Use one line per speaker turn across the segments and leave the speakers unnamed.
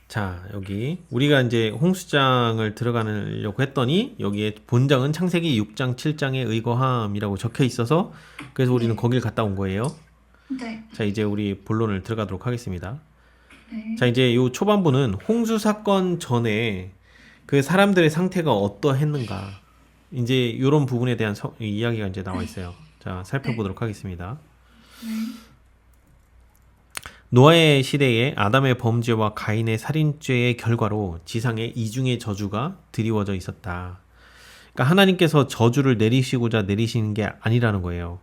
자, 여기 우리가 이제 홍수장을 들어가려고 했더니 여기에 본장은 창세기 6장 7장에 의거함이라고 적혀 있어서 그래서 우리는
네.
거길 갔다 온 거예요.
네.
자, 이제 우리 본론을 들어가도록 하겠습니다. 자,
네.
이제 요 초반부는 홍수 사건 전에 그 사람들의 상태가 어떠했는가, 이제 이런 부분에 대한 이야기가 이제 나와 있어요. 자,
네.
살펴보도록 하겠습니다.
네.
노아의 시대에 아담의 범죄와 가인의 살인죄의 결과로 지상에 이중의 저주가 드리워져 있었다. 그러니까 하나님께서 저주를 내리시고자 내리시는 게 아니라는 거예요.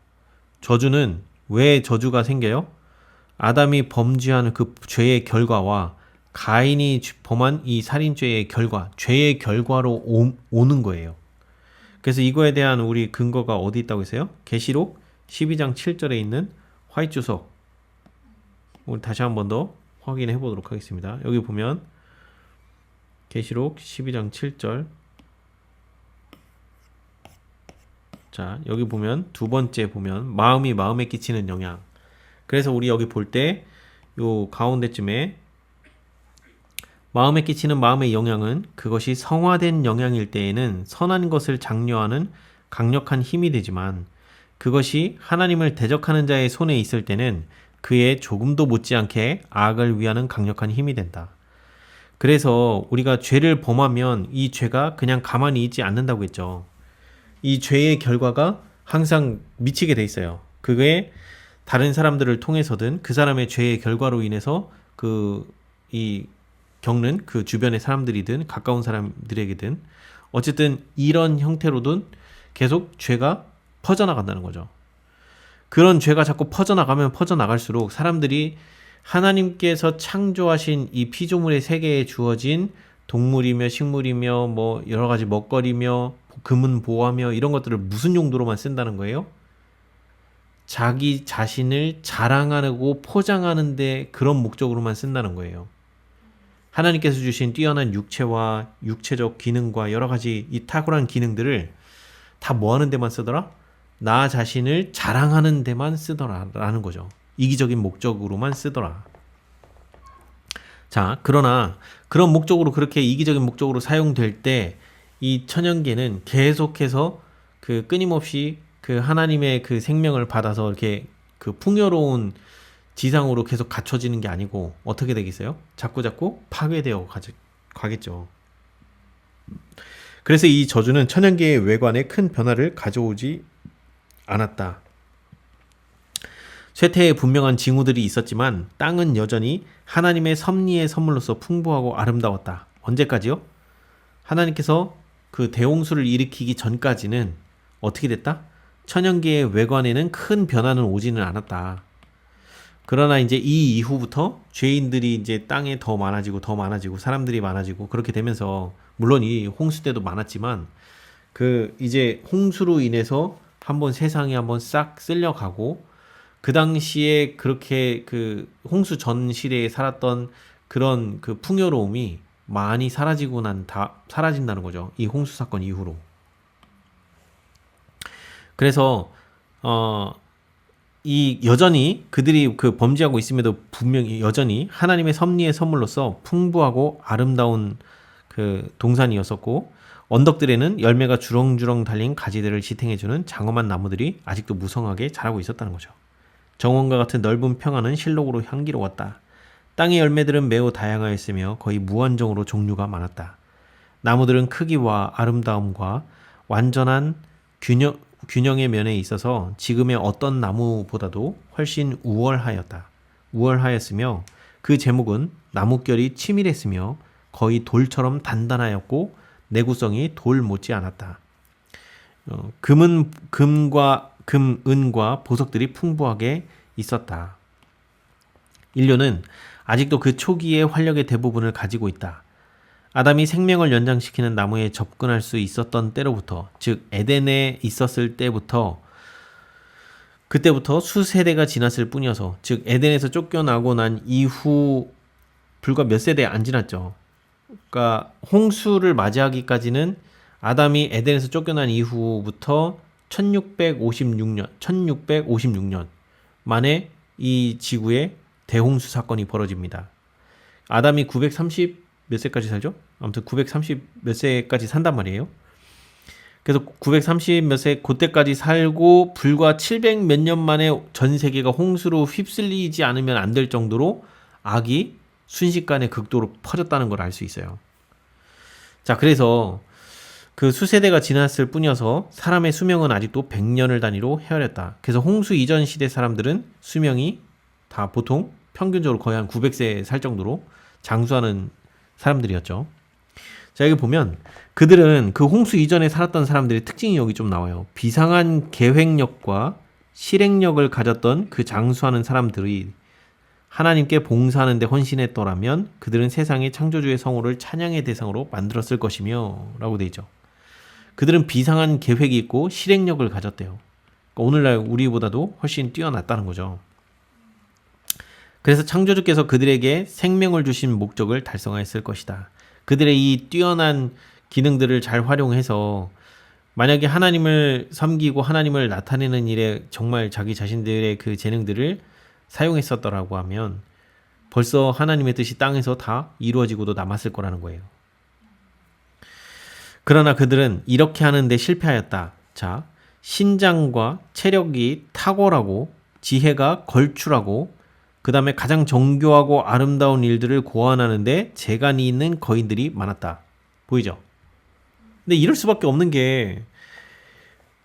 저주는 왜 저주가 생겨요? 아담이 범죄한 그 죄의 결과와 가인이 범한 이 살인죄의 결과, 죄의 결과로 오는 거예요. 그래서 이거에 대한 우리 근거가 어디 있다고 했어요? 계시록 12장 7절에 있는 화이트석. 우리 다시 한 번 더 확인해 보도록 하겠습니다. 여기 보면 계시록 12장 7절. 자, 여기 보면 두 번째 보면 마음이 마음에 끼치는 영향. 그래서 우리 여기 볼 때 요 가운데쯤에 마음에 끼치는 마음의 영향은 그것이 성화된 영향일 때에는 선한 것을 장려하는 강력한 힘이 되지만 그것이 하나님을 대적하는 자의 손에 있을 때는 그의 조금도 못지않게 악을 위하는 강력한 힘이 된다. 그래서 우리가 죄를 범하면 이 죄가 그냥 가만히 있지 않는다고 했죠. 이 죄의 결과가 항상 미치게 돼 있어요. 그게 다른 사람들을 통해서든 그 사람의 죄의 결과로 인해서 이 겪는 그 주변의 사람들이든 가까운 사람들에게든 어쨌든 이런 형태로든 계속 죄가 퍼져나간다는 거죠. 그런 죄가 자꾸 퍼져나가면 퍼져나갈수록 사람들이 하나님께서 창조하신 이 피조물의 세계에 주어진 동물이며 식물이며 뭐 여러 가지 먹거리며 금은 보화며 이런 것들을 무슨 용도로만 쓴다는 거예요? 자기 자신을 자랑하고 포장하는데 그런 목적으로만 쓴다는 거예요. 하나님께서 주신 뛰어난 육체와 육체적 기능과 여러 가지 이 탁월한 기능들을 다 뭐 하는 데만 쓰더라? 나 자신을 자랑하는 데만 쓰더라라는 거죠. 이기적인 목적으로만 쓰더라. 자, 그러나 그런 목적으로 그렇게 이기적인 목적으로 사용될 때 이 천연계는 계속해서 그 끊임없이 그 하나님의 그 생명을 받아서 이렇게 그 풍요로운 지상으로 계속 갖춰지는 게 아니고 어떻게 되겠어요? 자꾸자꾸 파괴되어 가겠죠. 그래서 이 저주는 천연계의 외관에 큰 변화를 가져오지 않았다. 쇠퇴에 분명한 징후들이 있었지만 땅은 여전히 하나님의 섭리의 선물로서 풍부하고 아름다웠다. 언제까지요? 하나님께서 그 대홍수를 일으키기 전까지는 어떻게 됐다? 천연계의 외관에는 큰 변화는 오지는 않았다. 그러나 이제 이 이후부터 죄인들이 이제 땅에 더 많아지고 사람들이 많아지고 그렇게 되면서 물론 이 홍수 때도 많았지만 그 이제 홍수로 인해서 한번 세상이 한번 싹 쓸려가고 그 당시에 그렇게 그 홍수 전 시대에 살았던 그런 그 풍요로움이 많이 사라진다는 거죠. 이 홍수 사건 이후로. 그래서 이 여전히 그들이 그 범죄하고 있음에도 분명히 여전히 하나님의 섭리의 선물로서 풍부하고 아름다운 그 동산이었었고 언덕들에는 열매가 주렁주렁 달린 가지들을 지탱해주는 장엄한 나무들이 아직도 무성하게 자라고 있었다는 거죠. 정원과 같은 넓은 평화는 실록으로 향기로웠다. 땅의 열매들은 매우 다양하였으며 거의 무한정으로 종류가 많았다. 나무들은 크기와 아름다움과 완전한 균형의 면에 있어서 지금의 어떤 나무보다도 훨씬 우월하였으며 그 제목은 나뭇결이 치밀했으며 거의 돌처럼 단단하였고 내구성이 돌 못지 않았다. 은과 보석들이 풍부하게 있었다. 인류는 아직도 그 초기의 활력의 대부분을 가지고 있다. 아담이 생명을 연장시키는 나무에 접근할 수 있었던 때로부터, 즉 에덴에 있었을 때부터 그때부터 수세대가 지났을 뿐이어서, 즉 에덴에서 쫓겨나고 난 이후 불과 몇 세대 안 지났죠. 그러니까 홍수를 맞이하기까지는 아담이 에덴에서 쫓겨난 이후부터 1656년 만에 이 지구에 대홍수 사건이 벌어집니다. 아담이 930 몇 세까지 살죠? 아무튼 930 몇 세까지 산단 말이에요. 그래서 930 몇 세 그때까지 살고 불과 700 몇 년 만에 전 세계가 홍수로 휩쓸리지 않으면 안 될 정도로 악이 순식간에 극도로 퍼졌다는 걸 알 수 있어요. 자, 그래서 그 수세대가 지났을 뿐이어서 사람의 수명은 아직도 100년을 단위로 헤아렸다. 그래서 홍수 이전 시대 사람들은 수명이 다 보통 평균적으로 거의 한 900세 살 정도로 장수하는 사람들이었죠. 자, 여기 보면 그들은 그 홍수 이전에 살았던 사람들의 특징이 여기 좀 나와요. 비상한 계획력과 실행력을 가졌던 그 장수하는 사람들이 하나님께 봉사하는 데 헌신했더라면 그들은 세상의 창조주의 성호를 찬양의 대상으로 만들었을 것이며 라고 돼 있죠. 그들은 비상한 계획이 있고 실행력을 가졌대요. 그러니까 오늘날 우리보다도 훨씬 뛰어났다는 거죠. 그래서 창조주께서 그들에게 생명을 주신 목적을 달성하였을 것이다. 그들의 이 뛰어난 기능들을 잘 활용해서 만약에 하나님을 섬기고 하나님을 나타내는 일에 정말 자기 자신들의 그 재능들을 사용했었더라고 하면 벌써 하나님의 뜻이 땅에서 다 이루어지고도 남았을 거라는 거예요. 그러나 그들은 이렇게 하는데 실패하였다. 자, 신장과 체력이 탁월하고 지혜가 걸출하고 그 다음에 가장 정교하고 아름다운 일들을 고안하는데 재간이 있는 거인들이 많았다. 보이죠? 근데 이럴 수밖에 없는 게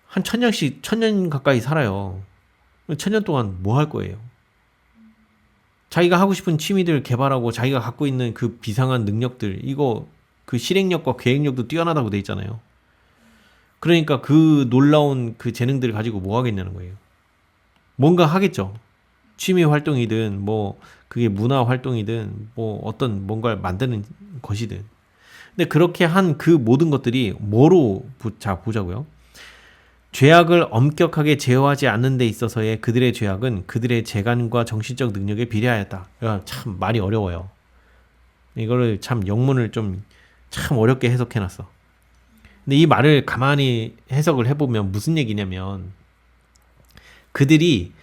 한 1000년씩 1000년 가까이 살아요. 1000년 동안 뭐 할 거예요? 자기가 하고 싶은 취미들 개발하고 자기가 갖고 있는 그 비상한 능력들 이거 그 실행력과 계획력도 뛰어나다고 돼 있잖아요. 그러니까 그 놀라운 그 재능들을 가지고 뭐 하겠냐는 거예요. 뭔가 하겠죠. 취미 활동이든 뭐 그게 문화 활동이든 뭐 어떤 뭔가를 만드는 것이든. 근데 그렇게 한 그 모든 것들이 뭐로 보자고요. 죄악을 엄격하게 제어하지 않는 데 있어서의 그들의 죄악은 그들의 재간과 정신적 능력에 비례하였다. 참 말이 어려워요. 이거를 참 영문을 좀 참 어렵게 해석해놨어. 근데 이 말을 가만히 해석을 해보면 무슨 얘기냐면 그들이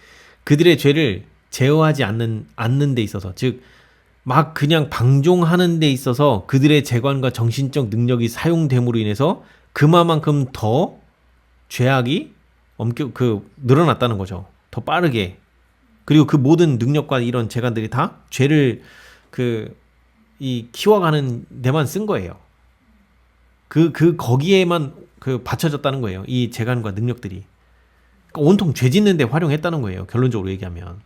그들의 죄를 제어하지 않는 데 있어서 즉 막 그냥 방종하는 데 있어서 그들의 재관과 정신적 능력이 사용됨으로 인해서 그만큼 더 죄악이 늘어났다는 거죠. 더 빠르게. 그리고 그 모든 능력과 이런 재간들이 다 죄를 키워가는 데만 쓴 거예요. 거기에만 받쳐졌다는 거예요. 이 재간과 능력들이. 그러니까 온통 죄 짓는 데 활용했다는 거예요. 결론적으로 얘기하면.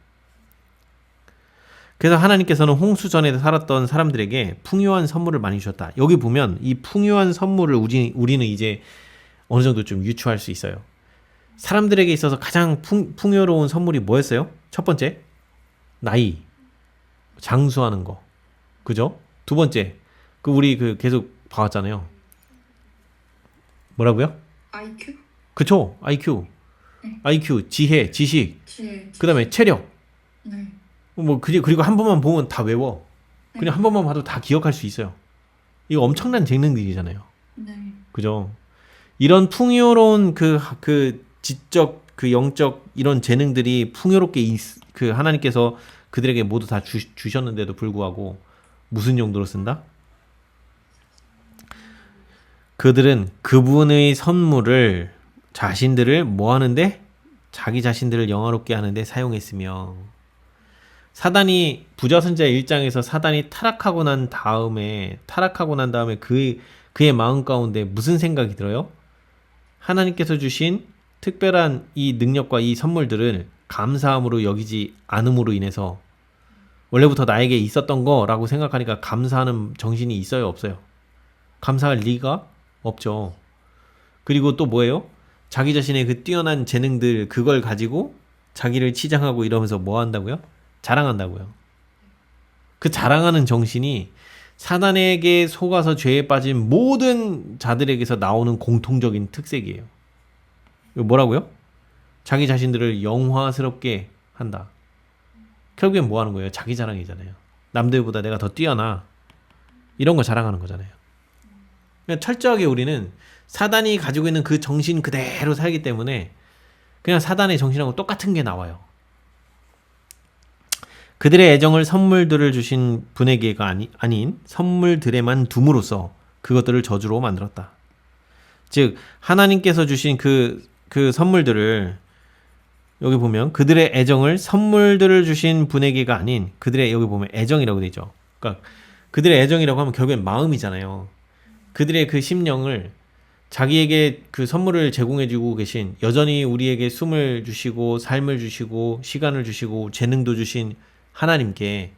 그래서 하나님께서는 홍수 전에 살았던 사람들에게 풍요한 선물을 많이 주셨다. 여기 보면 이 풍요한 선물을 우리는 이제 어느 정도 좀 유추할 수 있어요. 사람들에게 있어서 가장 풍요로운 선물이 뭐였어요? 첫 번째, 나이, 장수하는 거, 그죠? 두 번째, 우리 계속 봐왔잖아요. 뭐라고요?
IQ?
그쵸? IQ,
네.
IQ, 지혜, 지식,
지혜.
그 다음에 체력.
네.
그리고 한 번만 보면 다 외워. 그냥 한 번만 봐도 다 기억할 수 있어요. 이거 엄청난 재능들이잖아요.
네.
그죠? 이런 풍요로운 지적, 영적 이런 재능들이 풍요롭게 하나님께서 그들에게 모두 다 주셨는데도 불구하고 무슨 용도로 쓴다? 그들은 그분의 선물을 자신들을 뭐 하는데? 자기 자신들을 영화롭게 하는데 사용했으며 사단이 부자선자 1장에서 사단이 타락하고 난 다음에 그의 마음 가운데 무슨 생각이 들어요? 하나님께서 주신 특별한 이 능력과 이 선물들을 감사함으로 여기지 않음으로 인해서 원래부터 나에게 있었던 거라고 생각하니까 감사하는 정신이 있어요, 없어요? 감사할 리가 없죠. 그리고 또 뭐예요? 자기 자신의 그 뛰어난 재능들 그걸 가지고 자기를 치장하고 이러면서 뭐 한다고요? 자랑한다고요. 그 자랑하는 정신이 사단에게 속아서 죄에 빠진 모든 자들에게서 나오는 공통적인 특색이에요. 이거 뭐라고요? 자기 자신들을 영화스럽게 한다. 결국엔 뭐 하는 거예요? 자기 자랑이잖아요. 남들보다 내가 더 뛰어나. 이런 거 자랑하는 거잖아요. 그냥 철저하게 우리는 사단이 가지고 있는 그 정신 그대로 살기 때문에 그냥 사단의 정신하고 똑같은 게 나와요. 그들의 애정을 선물들을 주신 분에게가 아닌 선물들에만 둠으로써 그것들을 저주로 만들었다. 즉 하나님께서 주신 그 선물들을 여기 보면 그들의 애정을 선물들을 주신 분에게가 아닌 그들의 여기 보면 애정이라고 되죠. 그러니까 그들의 애정이라고 하면 결국엔 마음이잖아요. 그들의 그 심령을 자기에게 그 선물을 제공해주고 계신 여전히 우리에게 숨을 주시고 삶을 주시고 시간을 주시고 재능도 주신 하나님께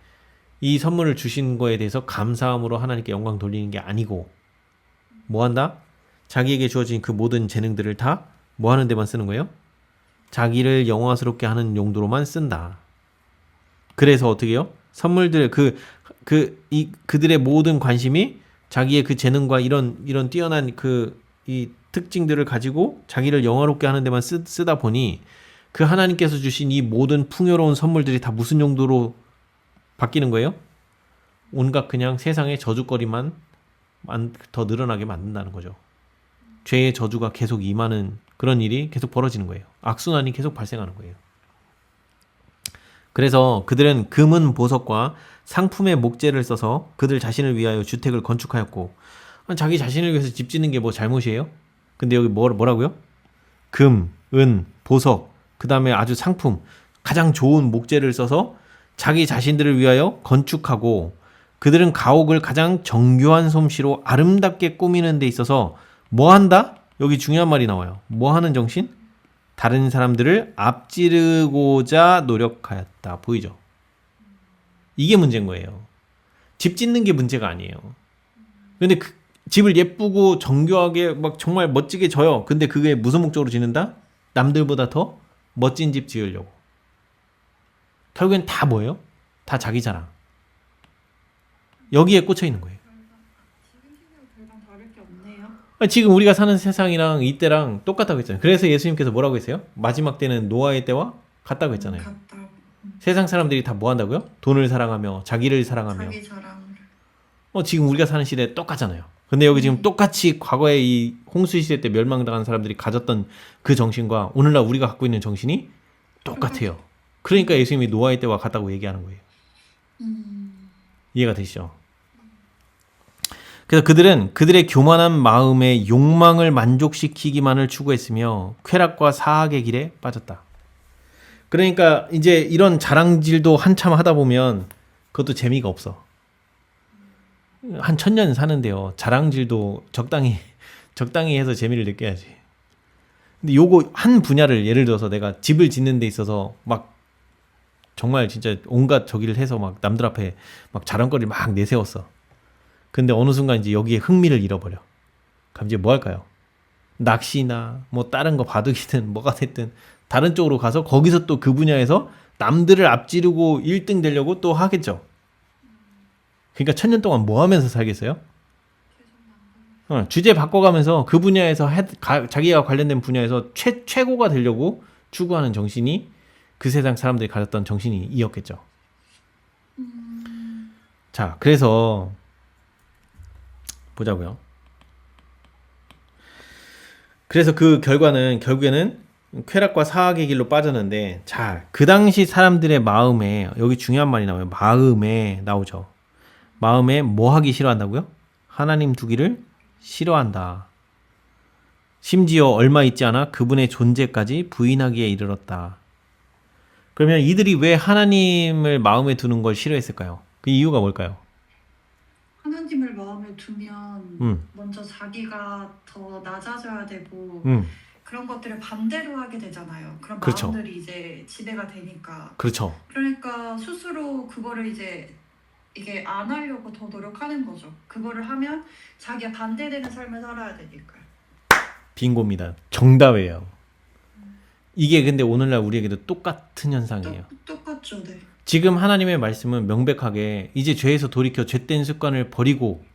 이 선물을 주신 거에 대해서 감사함으로 하나님께 영광 돌리는 게 아니고 뭐 한다? 자기에게 주어진 그 모든 재능들을 다 뭐 하는 데만 쓰는 거예요? 자기를 영화스럽게 하는 용도로만 쓴다. 그래서 어떻게 해요? 선물들 그들의 모든 관심이 자기의 그 재능과 이런 뛰어난 이 특징들을 가지고 자기를 영화롭게 하는 데만 쓰다 보니 그 하나님께서 주신 이 모든 풍요로운 선물들이 다 무슨 용도로 바뀌는 거예요? 온갖 그냥 세상의 저주거리만 더 늘어나게 만든다는 거죠. 죄의 저주가 계속 임하는 그런 일이 계속 벌어지는 거예요. 악순환이 계속 발생하는 거예요. 그래서 그들은 금은 보석과 상품의 목재를 써서 그들 자신을 위하여 주택을 건축하였고 자기 자신을 위해서 집 짓는 게 뭐 잘못이에요? 근데 여기 뭐라고요? 금, 은, 보석, 그 다음에 아주 상품, 가장 좋은 목재를 써서 자기 자신들을 위하여 건축하고 그들은 가옥을 가장 정교한 솜씨로 아름답게 꾸미는 데 있어서 뭐 한다? 여기 중요한 말이 나와요. 뭐 하는 정신? 다른 사람들을 앞지르고자 노력하였다. 보이죠? 이게 문제인 거예요. 집 짓는 게 문제가 아니에요. 근데 그 집을 예쁘고 정교하게 막 정말 멋지게 져요. 근데 그게 무슨 목적으로 짓는다? 남들보다 더 멋진 집 지으려고. 결국엔 다 뭐예요? 다 자기 자랑. 여기에 꽂혀 있는 거예요. 지금 우리가 사는 세상이랑 이때랑 똑같다고 했잖아요. 그래서 예수님께서 뭐라고 했어요? 마지막 때는 노아의 때와 같다고 했잖아요. 세상 사람들이 다 뭐 한다고요? 돈을 사랑하며 자기를 사랑하며.
자기 자랑.
지금 우리가 사는 시대에 똑같잖아요. 근데 여기 지금 똑같이 과거에 이 홍수 시대 때 멸망당한 사람들이 가졌던 그 정신과 오늘날 우리가 갖고 있는 정신이 똑같아요. 그러니까 예수님이 노아의 때와 같다고 얘기하는 거예요. 이해가 되시죠? 그래서 그들은 그들의 교만한 마음의 욕망을 만족시키기만을 추구했으며 쾌락과 사악의 길에 빠졌다. 그러니까 이제 이런 자랑질도 한참 하다 보면 그것도 재미가 없어. 한 1000년 사는데요. 자랑질도 적당히 해서 재미를 느껴야지. 근데 요거 한 분야를 예를 들어서 내가 집을 짓는 데 있어서 막 정말 진짜 온갖 저기를 해서 막 남들 앞에 막 자랑거리를 막 내세웠어. 근데 어느 순간 이제 여기에 흥미를 잃어버려. 그럼 이제 뭐 할까요? 낚시나 뭐 다른 거 바둑이든 뭐가 됐든 다른 쪽으로 가서 거기서 또 그 분야에서 남들을 앞지르고 1등 되려고 또 하겠죠. 그러니까 1000년 동안 뭐 하면서 살겠어요? 주제 바꿔가면서 그 분야에서 자기가 관련된 분야에서 최고가 되려고 추구하는 정신이 그 세상 사람들이 가졌던 정신이 이었겠죠. 자, 그래서 보자고요. 그래서 그 결과는 결국에는 쾌락과 사악의 길로 빠졌는데, 자, 그 당시 사람들의 마음에 여기 중요한 말이 나와요. 마음에 나오죠. 마음에 뭐 하기 싫어한다고요? 하나님 두기를 싫어한다. 심지어 얼마 있지 않아 그분의 존재까지 부인하기에 이르렀다. 그러면 이들이 왜 하나님을 마음에 두는 걸 싫어했을까요? 그 이유가 뭘까요?
하나님을 마음에 두면 먼저 자기가 더 낮아져야 되고 그런 것들을 반대로 하게 되잖아요. 그런
그렇죠.
마음들이 이제 지배가 되니까.
그렇죠.
그러니까 스스로 그거를 이제 이게 안 하려고 더 노력하는 거죠. 그거를 하면 자기가 반대되는 삶을 살아야 되니까요.
빙고입니다. 정답이에요. 이게 근데 오늘날 우리에게도 똑같은 현상이에요.
똑같죠, 네.
지금 하나님의 말씀은 명백하게 이제 죄에서 돌이켜 죄된 습관을 버리고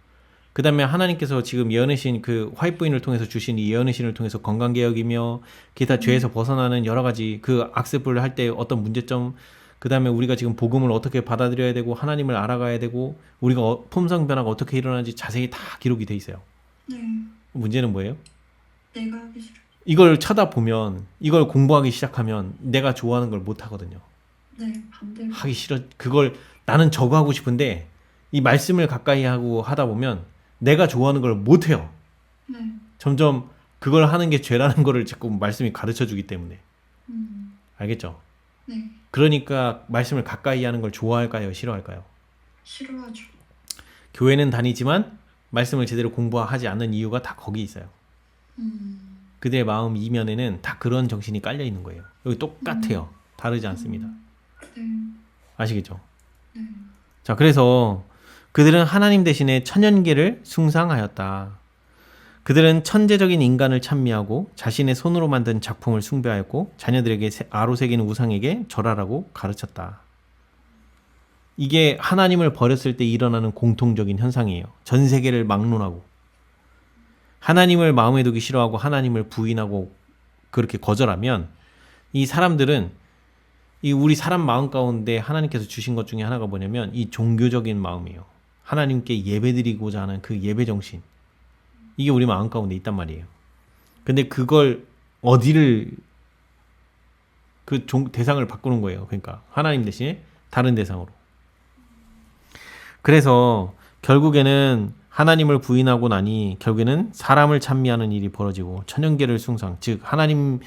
그 다음에 하나님께서 지금 예언의 그 화이트부인을 통해서 주신 이 예언의 신을 통해서 건강개혁이며 기타 죄에서 벗어나는 여러 가지 그 악습을 할 때 어떤 문제점, 그 다음에 우리가 지금 복음을 어떻게 받아들여야 되고 하나님을 알아가야 되고 우리가 품성 변화가 어떻게 일어나는지 자세히 다 기록이 돼 있어요.
네.
문제는 뭐예요?
내가 하기 싫어.
이걸 쳐다보면, 이걸 공부하기 시작하면 내가 좋아하는 걸 못 하거든요.
네, 반대로.
하기 싫어. 그걸 나는 저거 하고 싶은데 이 말씀을 가까이 하고 하다 보면 내가 좋아하는 걸 못 해요.
네.
점점 그걸 하는 게 죄라는 거를 자꾸 말씀이 가르쳐 주기 때문에. 알겠죠?
네,
그러니까 말씀을 가까이 하는 걸 좋아할까요? 싫어할까요?
싫어하죠.
교회는 다니지만 말씀을 제대로 공부하지 않는 이유가 다 거기 있어요. 그들의 마음 이면에는 다 그런 정신이 깔려 있는 거예요. 여기 똑같아요. 다르지 않습니다.
네,
아시겠죠?
네.
자, 그래서 그들은 하나님 대신에 천연계를 숭상하였다. 그들은 천재적인 인간을 찬미하고 자신의 손으로 만든 작품을 숭배하였고 자녀들에게 아로 새긴 우상에게 절하라고 가르쳤다. 이게 하나님을 버렸을 때 일어나는 공통적인 현상이에요. 전 세계를 막론하고 하나님을 마음에 두기 싫어하고 하나님을 부인하고 그렇게 거절하면 이 사람들은 이 우리 사람 마음 가운데 하나님께서 주신 것 중에 하나가 뭐냐면 이 종교적인 마음이에요. 하나님께 예배드리고자 하는 그 예배 정신. 이게 우리 마음 가운데 있단 말이에요. 근데 그걸 어디를 그 대상을 바꾸는 거예요. 그러니까 하나님 대신에 다른 대상으로. 그래서 결국에는 하나님을 부인하고 나니 결국에는 사람을 찬미하는 일이 벌어지고 천연계를 숭상, 즉 하나님이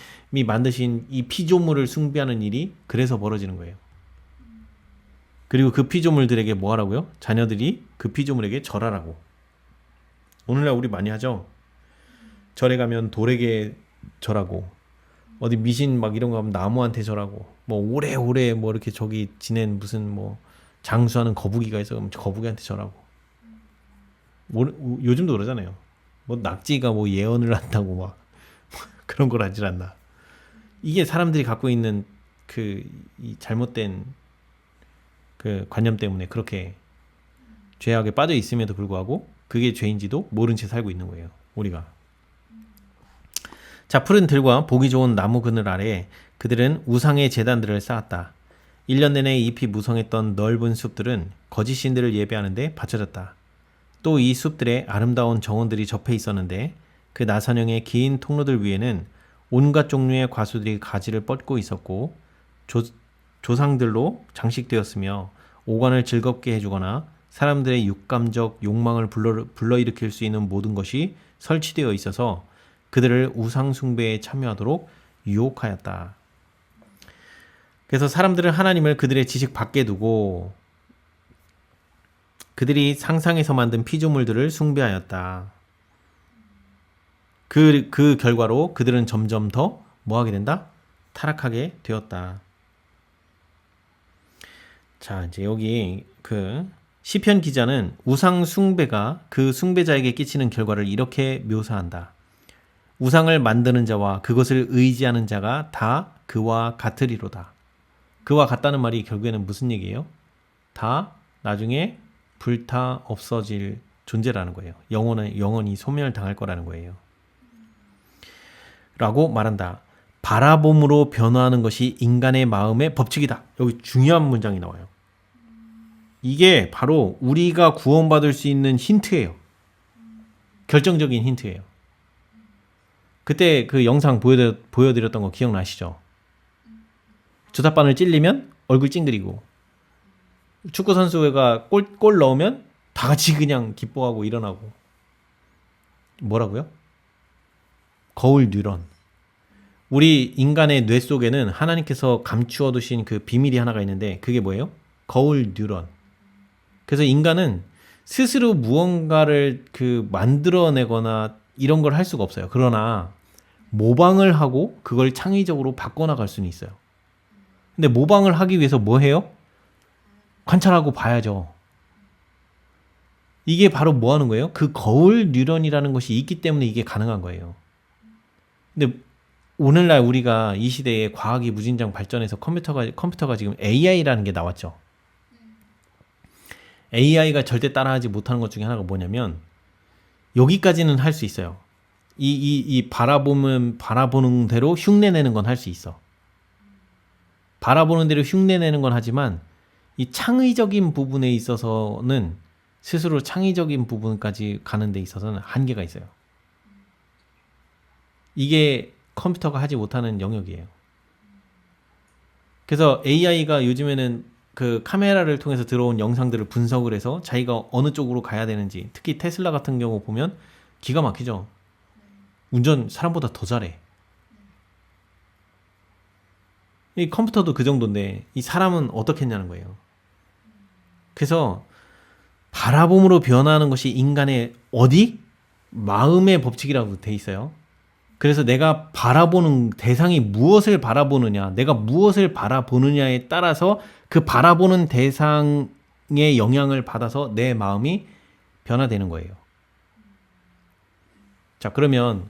만드신 이 피조물을 숭배하는 일이 그래서 벌어지는 거예요. 그리고 그 피조물들에게 뭐 하라고요? 자녀들이 그 피조물에게 절하라고. 오늘날 우리 많이 하죠. 절에 가면 돌에게 절하고 어디 미신 막 이런 거 하면 나무한테 절하고 뭐 오래오래 뭐 이렇게 저기 지낸 무슨 뭐 장수하는 거북이가 있어 그럼 거북이한테 절하고 요즘도 그러잖아요. 뭐 낙지가 뭐 예언을 한다고 막 그런 걸 하질 않나. 이게 사람들이 갖고 있는 그 이 잘못된 그 관념 때문에 그렇게 죄악에 빠져 있음에도 불구하고 그게 죄인지도 모른 채 살고 있는 거예요. 우리가. 자, 푸른 들과 보기 좋은 나무 그늘 아래 그들은 우상의 제단들을 쌓았다. 1년 내내 잎이 무성했던 넓은 숲들은 거짓 신들을 예배하는데 바쳐졌다. 또 이 숲들에 아름다운 정원들이 접해 있었는데 그 나선형의 긴 통로들 위에는 온갖 종류의 과수들이 가지를 뻗고 있었고 조상들로 장식되었으며 오관을 즐겁게 해주거나 사람들의 육감적 욕망을 불러일으킬 수 있는 모든 것이 설치되어 있어서 그들을 우상 숭배에 참여하도록 유혹하였다. 그래서 사람들은 하나님을 그들의 지식 밖에 두고 그들이 상상해서 만든 피조물들을 숭배하였다. 그 결과로 그들은 점점 더 뭐하게 된다? 타락하게 되었다. 자, 이제 여기 그 시편 기자는 우상 숭배가 그 숭배자에게 끼치는 결과를 이렇게 묘사한다. 우상을 만드는 자와 그것을 의지하는 자가 다 그와 같으리로다. 그와 같다는 말이 결국에는 무슨 얘기예요? 다 나중에 불타 없어질 존재라는 거예요. 영원히 소멸당할 거라는 거예요. 라고 말한다. 바라봄으로 변화하는 것이 인간의 마음의 법칙이다. 여기 중요한 문장이 나와요. 이게 바로 우리가 구원받을 수 있는 힌트예요. 결정적인 힌트예요. 그때 그 영상 보여드렸던 거 기억나시죠? 주타바늘 찔리면 얼굴 찡그리고 축구 선수가 골 넣으면 다 같이 그냥 기뻐하고 일어나고 뭐라고요? 거울 뉴런. 우리 인간의 뇌 속에는 하나님께서 감추어 두신 그 비밀이 하나가 있는데 그게 뭐예요? 거울 뉴런. 그래서 인간은 스스로 무언가를 그 만들어내거나 이런 걸 할 수가 없어요. 그러나 모방을 하고 그걸 창의적으로 바꿔나갈 수는 있어요. 근데 모방을 하기 위해서 뭐 해요? 관찰하고 봐야죠. 이게 바로 뭐 하는 거예요? 그 거울 뉴런이라는 것이 있기 때문에 이게 가능한 거예요. 근데 오늘날 우리가 이 시대에 과학이 무진장 발전해서 컴퓨터가 지금 AI라는 게 나왔죠. AI가 절대 따라하지 못하는 것 중에 하나가 뭐냐면 여기까지는 할 수 있어요. 바라보는 대로 흉내내는 건 할 수 있어. 바라보는 대로 흉내내는 건 하지만 이 창의적인 부분에 있어서는 스스로 창의적인 부분까지 가는 데 있어서는 한계가 있어요. 이게 컴퓨터가 하지 못하는 영역이에요. 그래서 AI가 요즘에는 그 카메라를 통해서 들어온 영상들을 분석을 해서 자기가 어느 쪽으로 가야 되는지, 특히 테슬라 같은 경우 보면 기가 막히죠. 운전 사람보다 더 잘해. 이 컴퓨터도 그 정도인데 이 사람은 어떻게 했냐는 거예요. 그래서 바라봄으로 변화하는 것이 인간의 어디? 마음의 법칙이라고 돼 있어요. 그래서 내가 바라보는 대상이 무엇을 바라보느냐, 내가 무엇을 바라보느냐에 따라서 그 바라보는 대상의 영향을 받아서 내 마음이 변화되는 거예요. 자, 그러면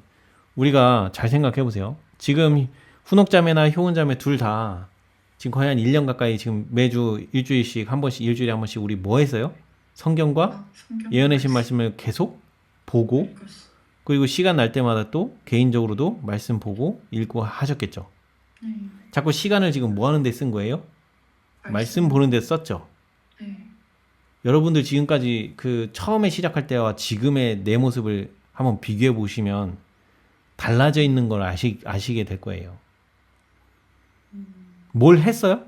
우리가 잘 생각해 보세요. 지금 훈옥자매나 효은자매 둘 다 지금 거의 한 1년 가까이 지금 매주 일주일씩 한 번씩, 일주일에 한 번씩 우리 뭐 했어요? 성경과 예언의 신 말씀을 계속 보고, 그리고 시간 날 때마다 또 개인적으로도 말씀 보고 읽고 하셨겠죠. 자꾸 시간을 지금 뭐 하는 데 쓴 거예요? 말씀 보는 데 썼죠. 여러분들 지금까지 그 처음에 시작할 때와 지금의 내 모습을 한번 비교해 보시면 달라져 있는 걸 아시게 될 거예요. 뭘 했어요?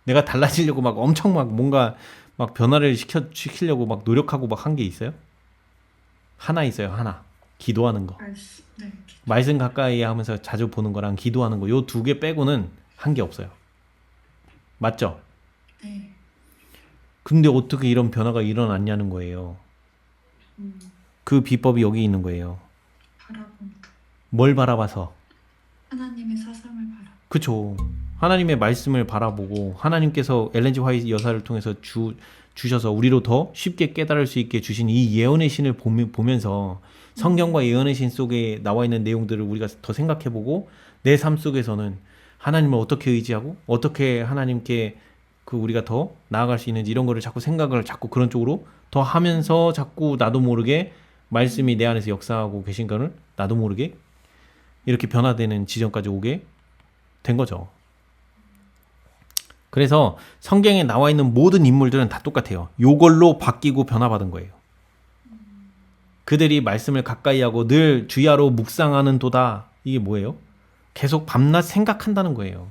내가 달라지려고 막 엄청 막 뭔가 막 변화를 시키려고 막 노력하고 막 한 게 있어요? 하나 있어요, 하나. 기도하는 거. 말씀 가까이 하면서 자주 보는 거랑 기도하는 거, 요 두 개 빼고는 한 게 없어요. 맞죠?
네.
근데 어떻게 이런 변화가 일어났냐는 거예요. 그 비법이 여기 있는 거예요.
바라봄.
뭘 바라봐서?
하나님의 사상을 바라.
그쵸. 하나님의 말씀을 바라보고 하나님께서 엘렌 G 화이트 여사를 통해서 주셔서 우리로 더 쉽게 깨달을 수 있게 주신 이 예언의 신을 보면서 성경과 예언의 신 속에 나와 있는 내용들을 우리가 더 생각해보고 내 삶 속에서는 하나님을 어떻게 의지하고 어떻게 하나님께 그 우리가 더 나아갈 수 있는지 이런 거를 자꾸 그런 쪽으로 더 하면서 자꾸 나도 모르게 말씀이 내 안에서 역사하고 계신 거를 나도 모르게 이렇게 변화되는 지점까지 오게 된 거죠. 그래서 성경에 나와 있는 모든 인물들은 다 똑같아요. 요걸로 바뀌고 변화받은 거예요. 그들이 말씀을 가까이 하고 늘 주야로 묵상하는 도다. 이게 뭐예요? 계속 밤낮 생각한다는 거예요.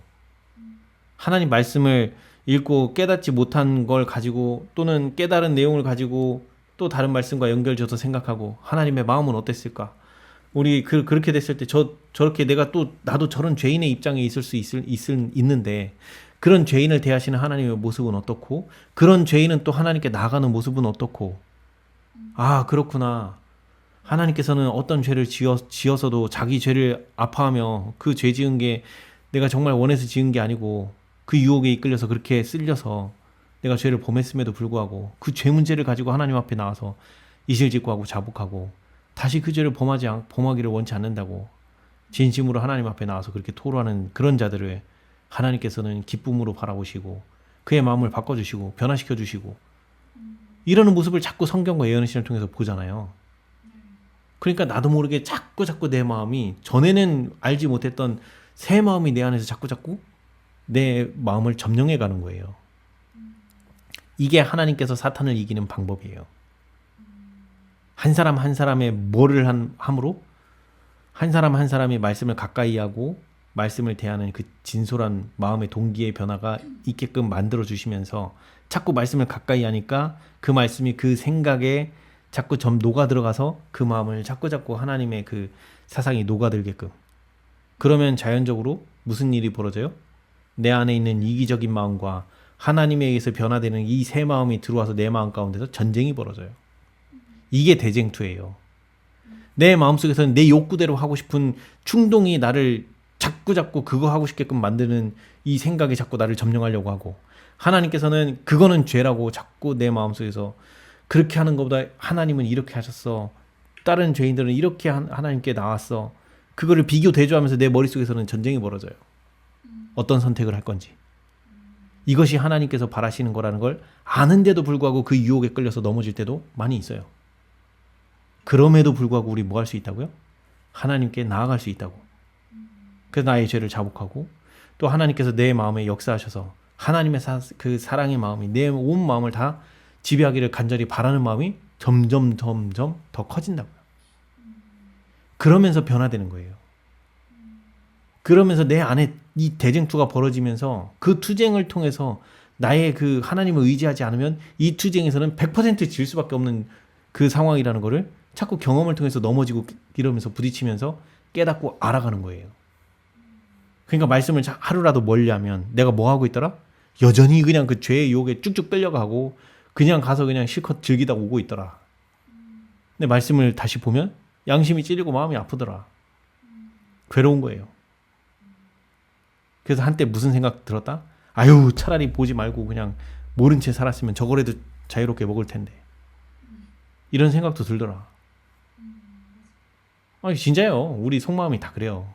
하나님 말씀을 읽고 깨닫지 못한 걸 가지고 또는 깨달은 내용을 가지고 또 다른 말씀과 연결져서 생각하고 하나님의 마음은 어땠을까? 우리 그렇게 됐을 때 저렇게 나도 저런 죄인의 입장에 있는데 그런 죄인을 대하시는 하나님의 모습은 어떻고 그런 죄인은 또 하나님께 나아가는 모습은 어떻고 아 그렇구나. 하나님께서는 어떤 죄를 지어서도 자기 죄를 아파하며 그 죄 지은 게 내가 정말 원해서 지은 게 아니고 그 유혹에 이끌려서 그렇게 쓸려서 내가 죄를 범했음에도 불구하고 그 죄 문제를 가지고 하나님 앞에 나와서 이실직고하고 자복하고 다시 그 죄를 범하기를 원치 않는다고 진심으로 하나님 앞에 나와서 그렇게 토로하는 그런 자들을 하나님께서는 기쁨으로 바라보시고 그의 마음을 바꿔주시고 변화시켜주시고 이러는 모습을 자꾸 성경과 예언의 신을 통해서 보잖아요. 그러니까 나도 모르게 자꾸 내 마음이 전에는 알지 못했던 새 마음이 내 안에서 자꾸 내 마음을 점령해 가는 거예요. 이게 하나님께서 사탄을 이기는 방법이에요. 한 사람 한 사람의 뭐를 함으로 한 사람 한 사람이 말씀을 가까이 하고 말씀을 대하는 그 진솔한 마음의 동기의 변화가 있게끔 만들어 주시면서 자꾸 말씀을 가까이 하니까 그 말씀이 그 생각에 자꾸 녹아 들어가서 그 마음을 자꾸 하나님의 그 사상이 녹아들게끔. 그러면 자연적으로 무슨 일이 벌어져요? 내 안에 있는 이기적인 마음과 하나님에 의해서 변화되는 이 새 마음이 들어와서 내 마음 가운데서 전쟁이 벌어져요. 이게 대쟁투예요. 내 마음속에서는 내 욕구대로 하고 싶은 충동이 나를 자꾸 그거 하고 싶게끔 만드는 이 생각이 자꾸 나를 점령하려고 하고 하나님께서는 그거는 죄라고 자꾸 내 마음속에서 그렇게 하는 것보다 하나님은 이렇게 하셨어. 다른 죄인들은 이렇게 하나님께 나왔어. 그거를 비교 대조하면서 내 머릿속에서는 전쟁이 벌어져요. 어떤 선택을 할 건지. 이것이 하나님께서 바라시는 거라는 걸 아는데도 불구하고 그 유혹에 끌려서 넘어질 때도 많이 있어요. 그럼에도 불구하고 우리 뭐 할 수 있다고요? 하나님께 나아갈 수 있다고. 그래서 나의 죄를 자복하고 또 하나님께서 내 마음에 역사하셔서 하나님의 그 사랑의 마음이 내 온 마음을 다 지배하기를 간절히 바라는 마음이 점점 더 커진다고요. 그러면서 변화되는 거예요.
그러면서 내 안에 이 대쟁투가 벌어지면서 그 투쟁을 통해서 나의 그 하나님을 의지하지 않으면 이 투쟁에서는 100%질 수밖에 없는 그 상황이라는 거를 자꾸 경험을 통해서 넘어지고 이러면서 부딪히면서 깨닫고 알아가는 거예요. 그러니까 말씀을 하루라도 멀리하면 내가 뭐 하고 있더라? 여전히 그냥 그 죄의 유혹에 쭉쭉 끌려가고 그냥 가서 그냥 실컷 즐기다 오고 있더라. 근데 말씀을 다시 보면 양심이 찔리고 마음이 아프더라. 괴로운 거예요. 그래서 한때 무슨 생각 들었다? 아유, 차라리 보지 말고 그냥 모른 채 살았으면 저거라도 자유롭게 먹을 텐데. 이런 생각도 들더라. 아니, 진짜요. 우리 속마음이 다 그래요.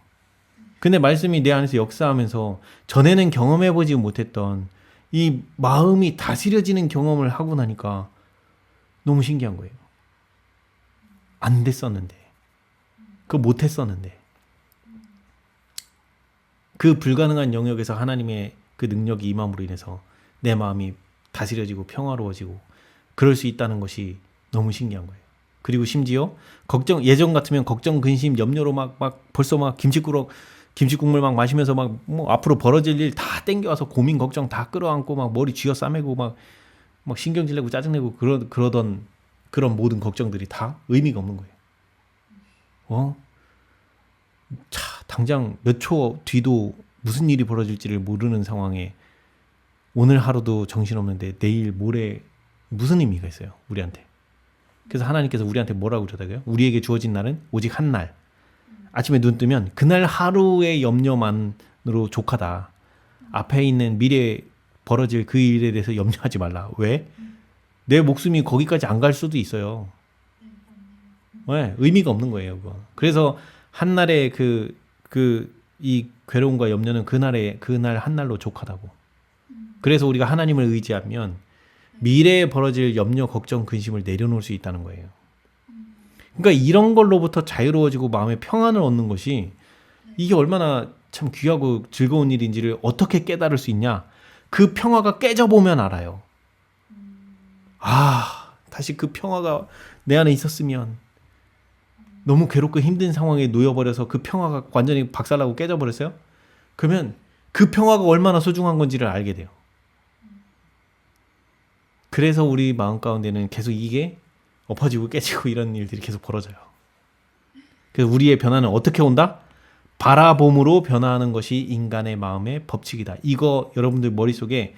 근데 말씀이 내 안에서 역사하면서 전에는 경험해보지 못했던 이 마음이 다스려지는 경험을 하고 나니까 너무 신기한 거예요. 안 됐었는데. 그거 못했었는데. 그 불가능한 영역에서 하나님의 그 능력이 임함으로 인해서 내 마음이 다스려지고 평화로워지고 그럴 수 있다는 것이 너무 신기한 거예요. 그리고 심지어 예전 같으면 걱정, 근심, 염려로 막 벌써 막 김치국물 막 마시면서 막 뭐 앞으로 벌어질 일 다 땡겨와서 고민, 걱정 다 끌어안고 막 머리 쥐어 싸매고 막 신경질 내고 짜증내고 그러던 그런 모든 걱정들이 다 의미가 없는 거예요. 당장 몇 초 뒤도 무슨 일이 벌어질지를 모르는 상황에 오늘 하루도 정신없는데 내일 모레 무슨 의미가 있어요, 우리한테. 그래서 하나님께서 우리한테 뭐라고 그러다가요? 우리에게 주어진 날은 오직 한 날. 아침에 눈 뜨면 그날 하루의 염려만으로 족하다. 앞에 있는 미래에 벌어질 그 일에 대해서 염려하지 말라. 왜? 내 목숨이 거기까지 안 갈 수도 있어요. 네, 의미가 없는 거예요, 그거. 그래서 한날의 이 괴로움과 염려는 그날 한날로 족하다고. 그래서 우리가 하나님을 의지하면 미래에 벌어질 염려, 걱정, 근심을 내려놓을 수 있다는 거예요. 그러니까 이런 걸로부터 자유로워지고 마음의 평안을 얻는 것이 이게 얼마나 참 귀하고 즐거운 일인지를 어떻게 깨달을 수 있냐? 그 평화가 깨져보면 알아요. 다시 그 평화가 내 안에 있었으면. 너무 괴롭고 힘든 상황에 놓여버려서 그 평화가 완전히 박살나고 깨져버렸어요? 그러면 그 평화가 얼마나 소중한 건지를 알게 돼요. 그래서 우리 마음 가운데는 계속 이게 엎어지고 깨지고 이런 일들이 계속 벌어져요. 그래서 우리의 변화는 어떻게 온다? 바라봄으로 변화하는 것이 인간의 마음의 법칙이다. 이거 여러분들 머릿속에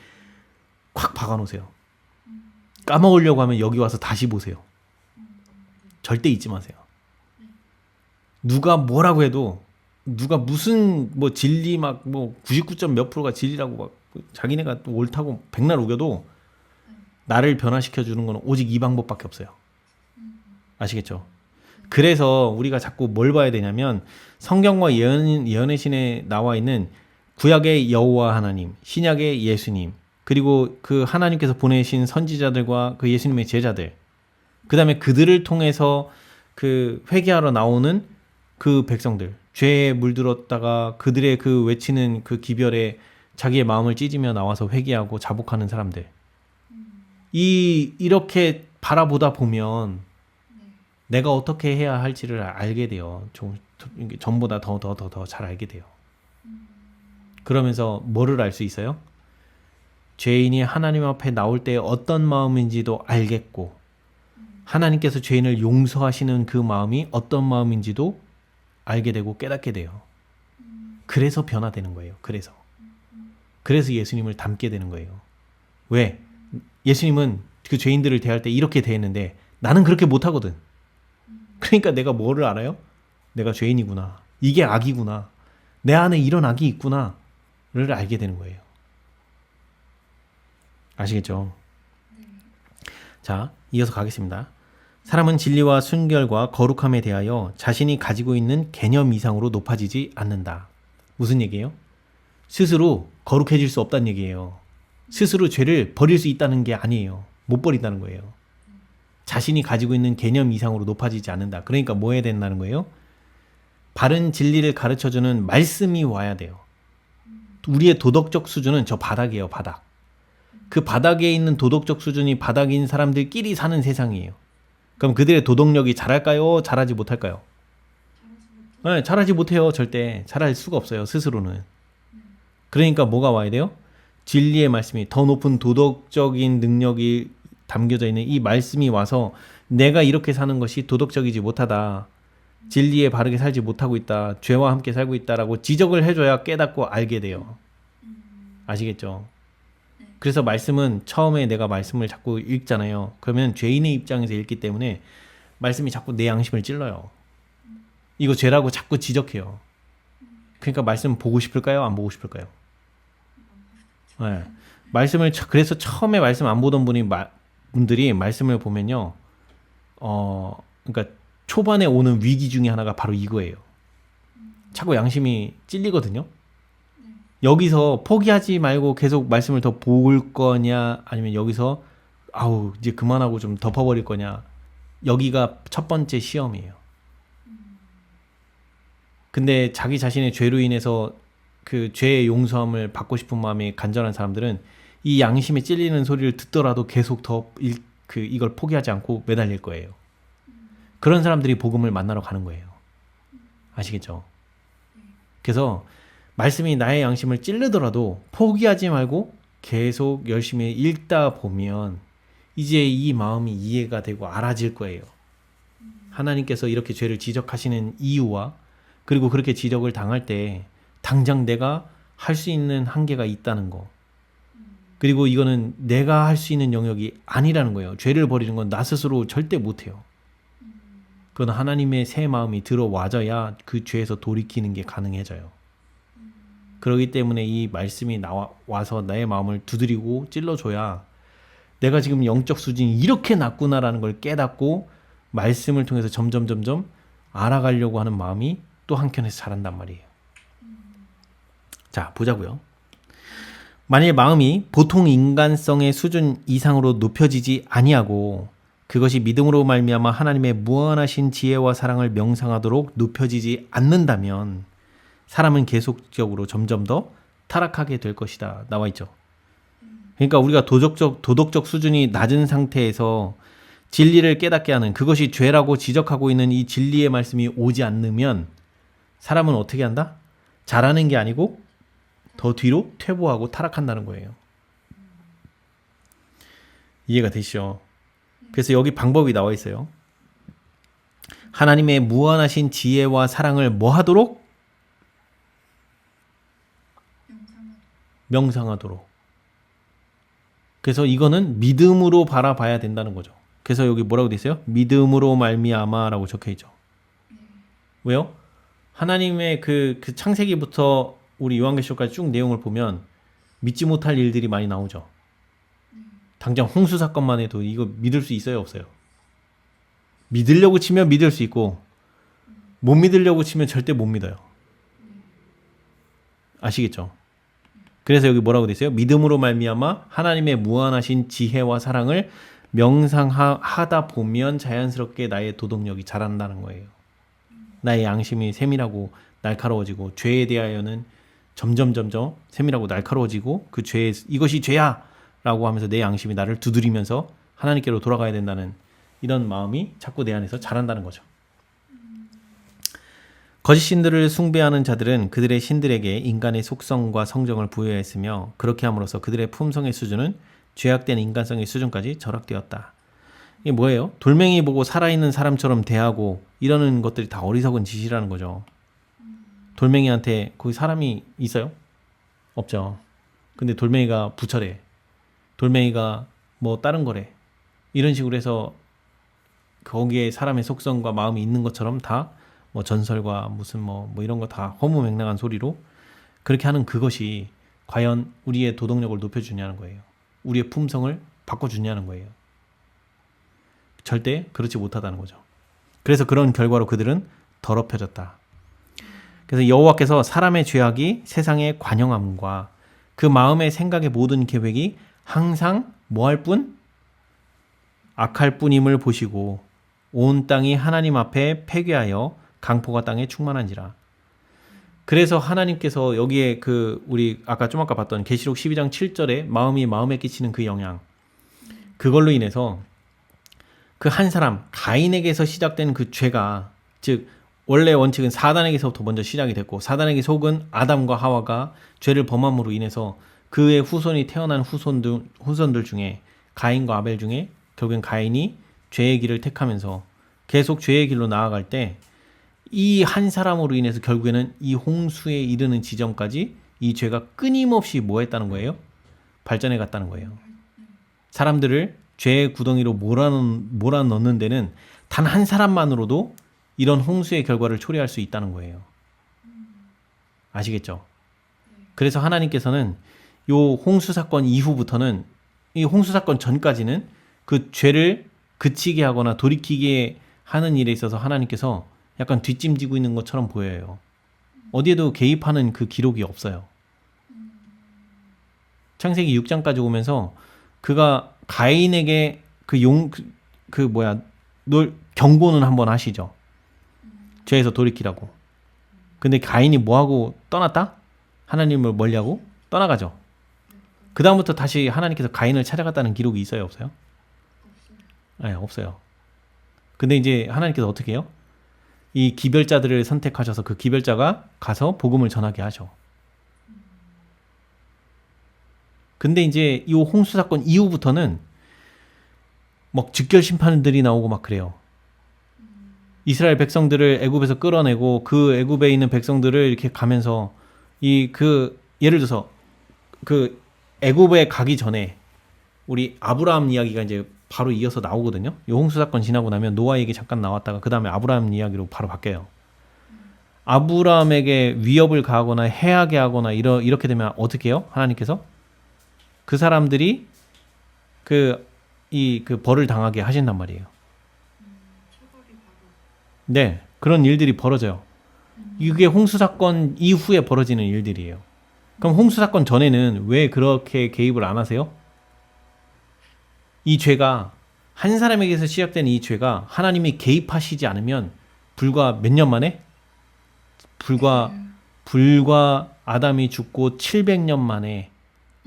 콱 박아놓으세요. 까먹으려고 하면 여기 와서 다시 보세요. 절대 잊지 마세요. 누가 뭐라고 해도 누가 무슨 진리 99점 몇 프로가 진리라고 자기네가 또 옳다고 백날 우겨도 나를 변화시켜 주는 건 오직 이 방법밖에 없어요. 아시겠죠? 그래서 우리가 자꾸 뭘 봐야 되냐면 성경과 예언의 신에 나와 있는 구약의 여호와 하나님, 신약의 예수님, 그리고 그 하나님께서 보내신 선지자들과 그 예수님의 제자들, 그 다음에 그들을 통해서 그 회개하러 나오는 그 백성들, 죄에 물들었다가 그들의 그 외치는 그 기별에 자기의 마음을 찢으며 나와서 회개하고 자복하는 사람들, 이렇게 바라보다 보면 내가 어떻게 해야 할지를 알게 돼요. 전보다 더 잘 알게 돼요. 그러면서 뭐를 알 수 있어요? 죄인이 하나님 앞에 나올 때 어떤 마음인지도 알겠고, 하나님께서 죄인을 용서하시는 그 마음이 어떤 마음인지도 알게 되고 깨닫게 돼요. 그래서 변화되는 거예요. 그래서 예수님을 닮게 되는 거예요. 왜? 예수님은 그 죄인들을 대할 때 이렇게 대했는데 나는 그렇게 못하거든. 그러니까 내가 뭐를 알아요? 내가 죄인이구나. 이게 악이구나. 내 안에 이런 악이 있구나를 알게 되는 거예요. 아시겠죠? 자, 이어서 가겠습니다. 사람은 진리와 순결과 거룩함에 대하여 자신이 가지고 있는 개념 이상으로 높아지지 않는다. 무슨 얘기예요? 스스로 거룩해질 수 없다는 얘기예요. 스스로 죄를 버릴 수 있다는 게 아니에요. 못 버린다는 거예요. 자신이 가지고 있는 개념 이상으로 높아지지 않는다. 그러니까 뭐 해야 된다는 거예요? 바른 진리를 가르쳐주는 말씀이 와야 돼요. 우리의 도덕적 수준은 저 바닥이에요. 바닥. 그 바닥에 있는 도덕적 수준이 바닥인 사람들끼리 사는 세상이에요. 그럼 그들의 도덕력이 잘할까요? 잘하지 못할까요? 네, 잘하지 못해요. 절대 잘할 수가 없어요. 스스로는. 그러니까 뭐가 와야 돼요? 진리의 말씀이 더 높은 도덕적인 능력이 담겨져 있는 이 말씀이 와서 내가 이렇게 사는 것이 도덕적이지 못하다. 진리에 바르게 살지 못하고 있다. 죄와 함께 살고 있다라고 지적을 해줘야 깨닫고 알게 돼요. 아시겠죠? 그래서 말씀은 처음에 내가 말씀을 자꾸 읽잖아요. 그러면 죄인의 입장에서 읽기 때문에 말씀이 자꾸 내 양심을 찔러요. 이거 죄라고 자꾸 지적해요. 그러니까 말씀 보고 싶을까요? 안 보고 싶을까요? 네. 그래서 처음에 말씀 안 보던 분들이 말씀을 보면요. 그러니까 초반에 오는 위기 중에 하나가 바로 이거예요. 자꾸 양심이 찔리거든요. 여기서 포기하지 말고 계속 말씀을 더 볼 거냐, 아니면 여기서 이제 그만하고 좀 덮어버릴 거냐. 여기가 첫 번째 시험이에요. 근데 자기 자신의 죄로 인해서 그 죄의 용서함을 받고 싶은 마음이 간절한 사람들은 이 양심에 찔리는 소리를 듣더라도 계속 이걸 포기하지 않고 매달릴 거예요. 그런 사람들이 복음을 만나러 가는 거예요. 아시겠죠? 그래서 말씀이 나의 양심을 찌르더라도 포기하지 말고 계속 열심히 읽다 보면 이제 이 마음이 이해가 되고 알아질 거예요. 하나님께서 이렇게 죄를 지적하시는 이유와 그리고 그렇게 지적을 당할 때 당장 내가 할 수 있는 한계가 있다는 거. 그리고 이거는 내가 할 수 있는 영역이 아니라는 거예요. 죄를 버리는 건 나 스스로 절대 못해요. 그건 하나님의 새 마음이 들어와줘야 그 죄에서 돌이키는 게 가능해져요. 그렇기 때문에 이 말씀이 와서 나의 마음을 두드리고 찔러줘야 내가 지금 영적 수준이 이렇게 낮구나라는 걸 깨닫고 말씀을 통해서 점점 알아가려고 하는 마음이 또 한켠에서 자란단 말이에요. 자, 보자고요. 만일 마음이 보통 인간성의 수준 이상으로 높여지지 아니하고 그것이 믿음으로 말미암아 하나님의 무한하신 지혜와 사랑을 명상하도록 높여지지 않는다면 사람은 계속적으로 점점 더 타락하게 될 것이다. 나와 있죠. 그러니까 우리가 도덕적 수준이 낮은 상태에서 진리를 깨닫게 하는 그것이 죄라고 지적하고 있는 이 진리의 말씀이 오지 않으면 사람은 어떻게 한다? 잘하는 게 아니고 더 뒤로 퇴보하고 타락한다는 거예요. 이해가 되시죠? 그래서 여기 방법이 나와 있어요. 하나님의 무한하신 지혜와 사랑을 뭐 하도록? 명상하도록. 그래서 이거는 믿음으로 바라봐야 된다는 거죠. 그래서 여기 뭐라고 돼 있어요? 믿음으로 말미암아라고 적혀 있죠. 왜요? 하나님의 그 창세기부터 우리 요한계시록까지 쭉 내용을 보면 믿지 못할 일들이 많이 나오죠. 당장 홍수 사건만 해도 이거 믿을 수 있어요, 없어요? 믿으려고 치면 믿을 수 있고 못 믿으려고 치면 절대 못 믿어요. 아시겠죠? 그래서 여기 뭐라고 돼 있어요? 믿음으로 말미암아 하나님의 무한하신 지혜와 사랑을 명상하다 보면 자연스럽게 나의 도덕력이 자란다는 거예요. 나의 양심이 세밀하고 날카로워지고 죄에 대하여는 점점 세밀하고 날카로워지고 그 죄 이것이 죄야 라고 하면서 내 양심이 나를 두드리면서 하나님께로 돌아가야 된다는 이런 마음이 자꾸 내 안에서 자란다는 거죠. 거짓 신들을 숭배하는 자들은 그들의 신들에게 인간의 속성과 성정을 부여했으며 그렇게 함으로써 그들의 품성의 수준은 죄악된 인간성의 수준까지 절약되었다. 이게 뭐예요? 돌멩이 보고 살아있는 사람처럼 대하고 이러는 것들이 다 어리석은 짓이라는 거죠. 돌멩이한테 거기 사람이 있어요? 없죠. 근데 돌멩이가 부처래. 돌멩이가 뭐 다른 거래. 이런 식으로 해서 거기에 사람의 속성과 마음이 있는 것처럼 다 뭐 전설과 무슨 뭐 이런 거 다 허무맹랑한 소리로 그렇게 하는 그것이 과연 우리의 도덕력을 높여주냐는 거예요. 우리의 품성을 바꿔주냐는 거예요. 절대 그렇지 못하다는 거죠. 그래서 그런 결과로 그들은 더럽혀졌다. 그래서 여호와께서 사람의 죄악이 세상의 관영함과 그 마음의 생각의 모든 계획이 항상 뭐 할 뿐? 악할 뿐임을 보시고 온 땅이 하나님 앞에 폐괴하여 강포가 땅에 충만한지라. 그래서 하나님께서 여기에 우리 아까 봤던 계시록 12장 7절에 마음이 마음에 끼치는 그 영향, 그걸로 인해서 그 한 사람 가인에게서 시작된 그 죄가, 즉 원래 원칙은 사단에게서부터 먼저 시작이 됐고 사단에게 속은 아담과 하와가 죄를 범함으로 인해서 그의 후손이 태어난 후손들 중에 가인과 아벨 중에 결국엔 가인이 죄의 길을 택하면서 계속 죄의 길로 나아갈 때 이 한 사람으로 인해서 결국에는 이 홍수에 이르는 지점까지 이 죄가 끊임없이 뭐 했다는 거예요? 발전해 갔다는 거예요. 사람들을 죄의 구덩이로 몰아넣는 데는 단 한 사람만으로도 이런 홍수의 결과를 초래할 수 있다는 거예요. 아시겠죠? 그래서 하나님께서는 요 홍수 사건 이후부터는 이 홍수 사건 전까지는 그 죄를 그치게 하거나 돌이키게 하는 일에 있어서 하나님께서 약간 뒷짐지고 있는 것처럼 보여요. 어디에도 개입하는 그 기록이 없어요. 창세기 6장까지 오면서 그가 가인에게 경고는 한번 하시죠. 죄에서 돌이키라고. 근데 가인이 뭐하고 떠났다? 하나님을 멀리하고 떠나가죠. 그 다음부터 다시 하나님께서 가인을 찾아갔다는 기록이 있어요, 없어요? 네, 없어요. 근데 이제 하나님께서 어떻게 해요? 이 기별자들을 선택하셔서 그 기별자가 가서 복음을 전하게 하죠. 근데 이제 이 홍수 사건 이후부터는 막 즉결 심판들이 나오고 막 그래요. 이스라엘 백성들을 애굽에서 끌어내고 그 애굽에 있는 백성들을 이렇게 가면서 예를 들어서 그 애굽에 가기 전에 우리 아브라함 이야기가 이제 바로 이어서 나오거든요. 이 홍수 사건 지나고 나면 노아 얘기 잠깐 나왔다가 그 다음에 아브라함 이야기로 바로 바뀌어요. 아브라함에게 위협을 가하거나 해하게 하거나 이렇게 되면 어떻게 해요? 하나님께서 그 사람들이 그 벌을 당하게 하신단 말이에요. 네, 그런 일들이 벌어져요. 이게 홍수 사건 이후에 벌어지는 일들이에요. 그럼 홍수 사건 전에는 왜 그렇게 개입을 안 하세요? 이 죄가 한 사람에게서 시작된 이 죄가 하나님이 개입하시지 않으면 불과 몇 년 만에 불과 아담이 죽고 700년 만에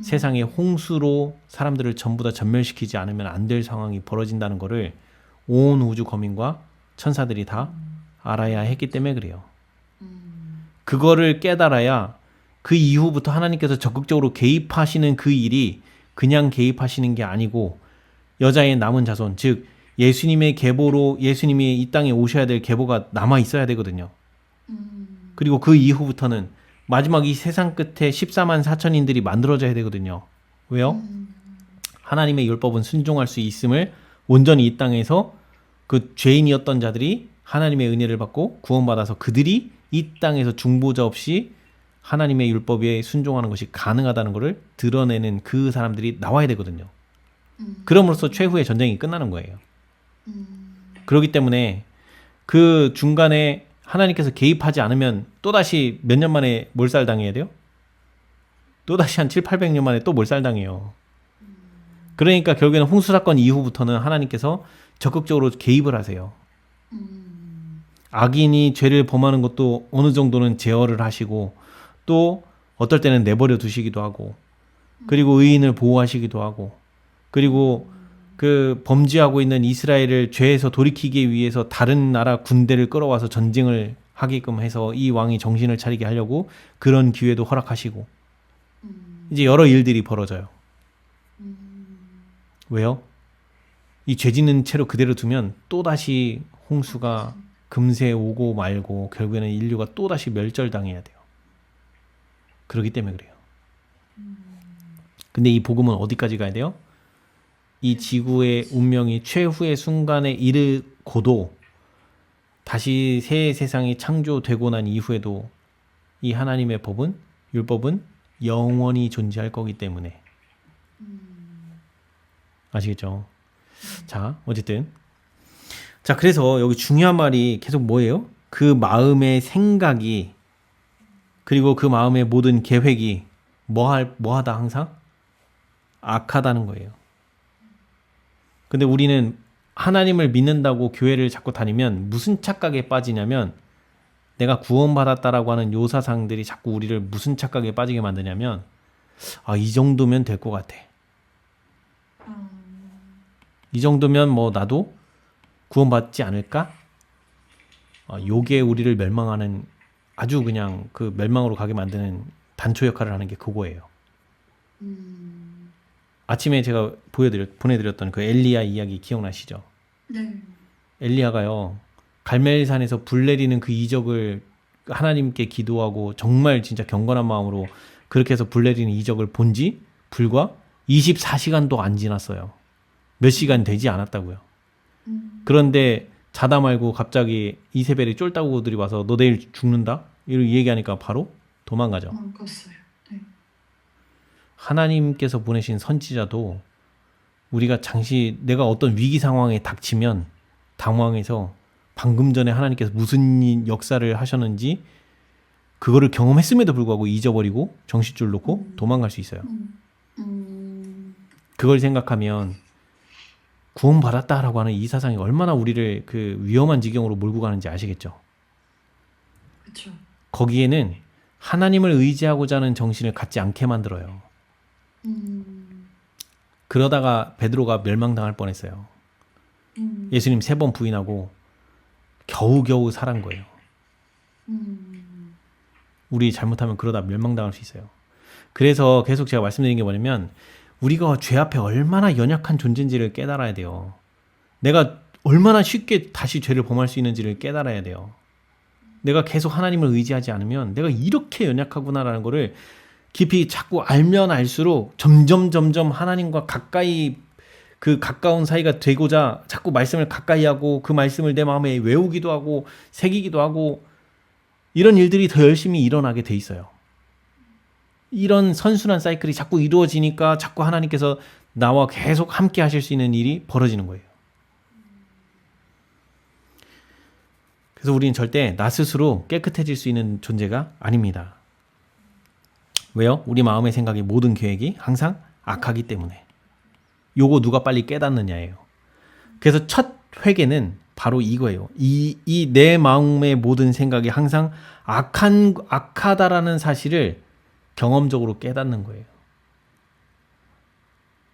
세상에 홍수로 사람들을 전부 다 전멸시키지 않으면 안 될 상황이 벌어진다는 것을 온 우주 거민과 천사들이 다 알아야 했기 때문에 그래요. 그거를 깨달아야 그 이후부터 하나님께서 적극적으로 개입하시는 그 일이 그냥 개입하시는 게 아니고 여자의 남은 자손, 즉 예수님의 계보로 예수님이 이 땅에 오셔야 될 계보가 남아 있어야 되거든요. 그리고 그 이후부터는 마지막 이 세상 끝에 14만 4천인들이 만들어져야 되거든요. 왜요? 하나님의 율법은 순종할 수 있음을 온전히 이 땅에서 그 죄인이었던 자들이 하나님의 은혜를 받고 구원받아서 그들이 이 땅에서 중보자 없이 하나님의 율법에 순종하는 것이 가능하다는 것을 드러내는 그 사람들이 나와야 되거든요. 그럼으로써 최후의 전쟁이 끝나는 거예요. 그렇기 때문에 그 중간에 하나님께서 개입하지 않으면 또다시 몇 년 만에 몰살당해야 돼요? 또다시 한 7, 800년 만에 또 몰살당해요. 그러니까 결국에는 홍수 사건 이후부터는 하나님께서 적극적으로 개입을 하세요. 악인이 죄를 범하는 것도 어느 정도는 제어를 하시고 또 어떨 때는 내버려 두시기도 하고 그리고 의인을 보호하시기도 하고 그리고 그 범죄하고 있는 이스라엘을 죄에서 돌이키기 위해서 다른 나라 군대를 끌어와서 전쟁을 하게끔 해서 이 왕이 정신을 차리게 하려고 그런 기회도 허락하시고 이제 여러 일들이 벌어져요. 왜요? 이 죄 짓는 채로 그대로 두면 또다시 홍수가 금세 오고 말고 결국에는 인류가 또다시 멸절당해야 돼요. 그렇기 때문에 그래요. 근데 이 복음은 어디까지 가야 돼요? 이 지구의 운명이 최후의 순간에 이르고도 다시 새 세상이 창조되고 난 이후에도 이 하나님의 법은 율법은 영원히 존재할 거기 때문에 아시겠죠? 자, 어쨌든 자, 그래서 여기 중요한 말이 계속 뭐예요? 그 마음의 생각이 그리고 그 마음의 모든 계획이 뭐하다 항상? 악하다는 거예요. 근데 우리는 하나님을 믿는다고 교회를 자꾸 다니면 무슨 착각에 빠지냐면 내가 구원받았다라고 하는 요 사상들이 자꾸 우리를 무슨 착각에 빠지게 만드냐면 이 정도면 될 것 같아. 이 정도면 뭐 나도 구원받지 않을까? 요게 우리를 멸망하는 아주 그냥 그 멸망으로 가게 만드는 단초 역할을 하는 게 그거예요. 아침에 제가 보내드렸던 그 엘리야 이야기 기억나시죠?
네.
엘리야가요, 갈멜산에서 불 내리는 그 이적을 하나님께 기도하고 정말 진짜 경건한 마음으로 그렇게 해서 불 내리는 이적을 본지 불과 24시간도 안 지났어요. 몇 시간 되지 않았다고요. 그런데 자다 말고 갑자기 이세벨이 쫄따구들이 와서 너 내일 죽는다? 이렇게 얘기하니까 바로 도망가죠.
껐어요. 네.
하나님께서 보내신 선지자도 우리가 잠시 내가 어떤 위기 상황에 닥치면 당황해서 방금 전에 하나님께서 무슨 역사를 하셨는지 그거를 경험했음에도 불구하고 잊어버리고 정신줄 놓고 도망갈 수 있어요. 그걸 생각하면 구원받았다라고 하는 이 사상이 얼마나 우리를 그 위험한 지경으로 몰고 가는지 아시겠죠?
그렇죠.
거기에는 하나님을 의지하고자 하는 정신을 갖지 않게 만들어요. 그러다가 베드로가 멸망당할 뻔했어요. 예수님 3번 부인하고 겨우겨우 살한 거예요. 우리 잘못하면 그러다 멸망당할 수 있어요. 그래서 계속 제가 말씀드린 게 뭐냐면 우리가 죄 앞에 얼마나 연약한 존재인지를 깨달아야 돼요. 내가 얼마나 쉽게 다시 죄를 범할 수 있는지를 깨달아야 돼요. 내가 계속 하나님을 의지하지 않으면 내가 이렇게 연약하구나라는 거를 깊이 자꾸 알면 알수록 점점 하나님과 가까이 그 가까운 사이가 되고자 자꾸 말씀을 가까이 하고 그 말씀을 내 마음에 외우기도 하고 새기기도 하고 이런 일들이 더 열심히 일어나게 돼 있어요. 이런 선순환 사이클이 자꾸 이루어지니까 자꾸 하나님께서 나와 계속 함께 하실 수 있는 일이 벌어지는 거예요. 그래서 우리는 절대 나 스스로 깨끗해질 수 있는 존재가 아닙니다. 왜요? 우리 마음의 생각이 모든 계획이 항상 악하기 때문에. 요거 누가 빨리 깨닫느냐예요. 그래서 첫 회개는 바로 이거예요. 이 내 마음의 모든 생각이 항상 악하다라는 사실을 경험적으로 깨닫는 거예요.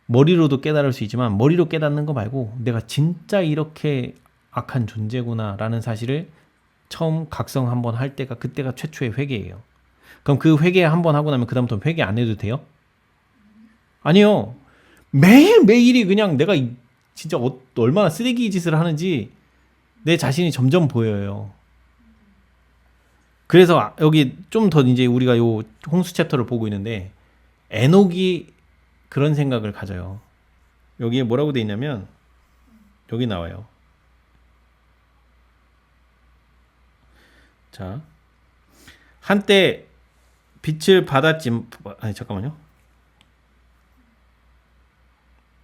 머리로도 깨달을 수 있지만 머리로 깨닫는 거 말고 내가 진짜 이렇게 악한 존재구나라는 사실을 처음 각성 한번 할 때가 그때가 최초의 회개예요. 그럼 그 회개 한번 하고 나면 그다음부터 회개 안 해도 돼요? 아니요. 매일매일이 그냥 내가 진짜 얼마나 쓰레기 짓을 하는지 내 자신이 점점 보여요. 그래서 여기 좀 더 이제 우리가 요 홍수 챕터를 보고 있는데 에녹이 그런 생각을 가져요. 여기에 뭐라고 돼 있냐면 여기 나와요. 자, 한때 빛을 받았지. 아니 잠깐만요.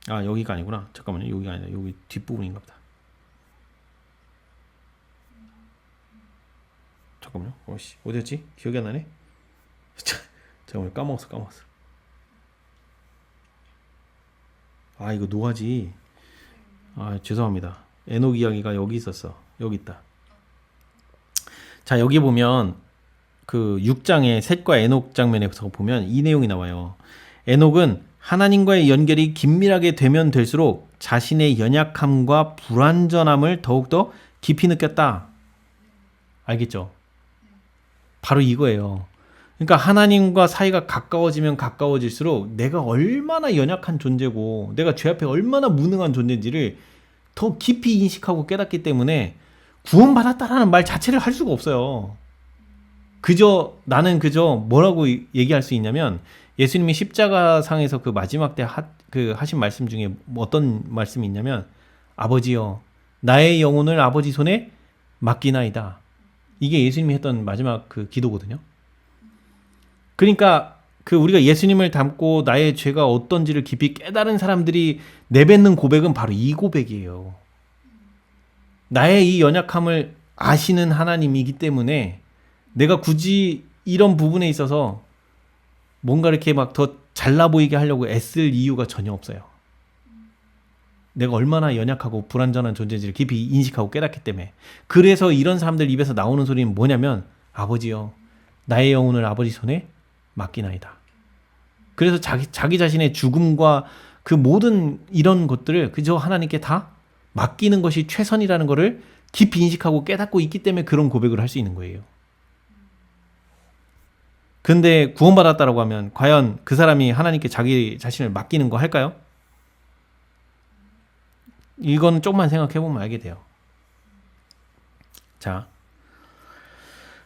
아 여기가 아니구나. 잠깐만요. 여기가 아니라 여기 뒷부분인가 보다. 잠깐만요. 어디였지? 기억이 안 나네. 잠깐만요. 까먹었어. 아 이거 노하지. 아 죄송합니다. 에녹 이야기가 여기 있었어. 여기 있다. 자 여기 보면 그 6장의 셋과 에녹 장면에서 보면 이 내용이 나와요. 에녹은 하나님과의 연결이 긴밀하게 되면 될수록 자신의 연약함과 불완전함을 더욱더 깊이 느꼈다. 알겠죠? 바로 이거예요. 그러니까 하나님과 사이가 가까워지면 가까워질수록 내가 얼마나 연약한 존재고 내가 죄 앞에 얼마나 무능한 존재인지를 더 깊이 인식하고 깨닫기 때문에 구원받았다라는 말 자체를 할 수가 없어요. 나는 그저 뭐라고 얘기할 수 있냐면 예수님이 십자가상에서 그 마지막 때 하신 말씀 중에 어떤 말씀이 있냐면 아버지여 나의 영혼을 아버지 손에 맡기나이다. 이게 예수님이 했던 마지막 그 기도거든요. 그러니까 우리가 예수님을 닮고 나의 죄가 어떤지를 깊이 깨달은 사람들이 내뱉는 고백은 바로 이 고백이에요. 나의 이 연약함을 아시는 하나님이기 때문에 내가 굳이 이런 부분에 있어서 뭔가 이렇게 막 더 잘나 보이게 하려고 애쓸 이유가 전혀 없어요. 내가 얼마나 연약하고 불완전한 존재인지를 깊이 인식하고 깨닫기 때문에. 그래서 이런 사람들 입에서 나오는 소리는 뭐냐면 아버지여 나의 영혼을 아버지 손에 맡기나이다. 그래서 자기 자신의 죽음과 그 모든 이런 것들을 그저 하나님께 다 맡기는 것이 최선이라는 것을 깊이 인식하고 깨닫고 있기 때문에 그런 고백을 할 수 있는 거예요. 근데 구원받았다라고 하면 과연 그 사람이 하나님께 자기 자신을 맡기는 거 할까요? 이건 조금만 생각해 보면 알게 돼요. 자,